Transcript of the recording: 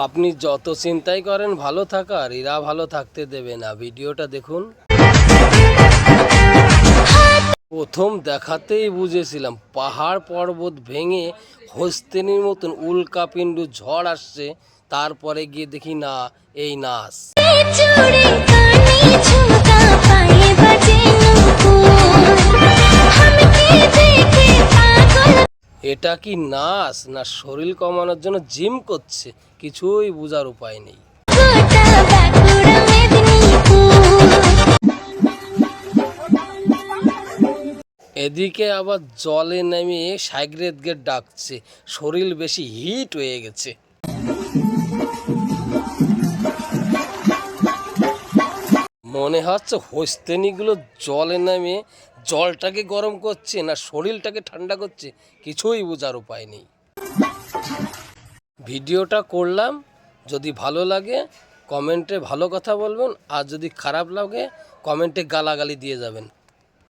আপনি যত চিন্তাই করেন ভালো থাকার, এরা ভালো থাকতে দেবে না। ভিডিওটা দেখুন। প্রথম দেখাতেই বুঝেছিলাম পাহাড় পর্বত ভেঙে হস্তিনীর মতন উল্কাপিণ্ড ঝড় আসছে। তারপরে গিয়ে দেখি না, এই নাচ। এটা কি নাচ না শরীর কমানোর জন্য জিম করছে? কিছুই বোঝার উপায় নেই। এদিকে আবার জলে নেমে সাইগ্রেদকে ডাকছে, শরীর বেশি হিট হয়ে গেছে। মনে হচ্ছে হস্তিনীগুলো জলে নেমে জলটাকে গরম করছে না শরীরটাকে ঠান্ডা করছে, কিছুই বোঝার উপায় নেই। ভিডিওটা করলাম, যদি ভালো লাগে কমেন্টে ভালো কথা বলবেন, আর যদি খারাপ লাগে কমেন্টে গালাগালি দিয়ে যাবেন।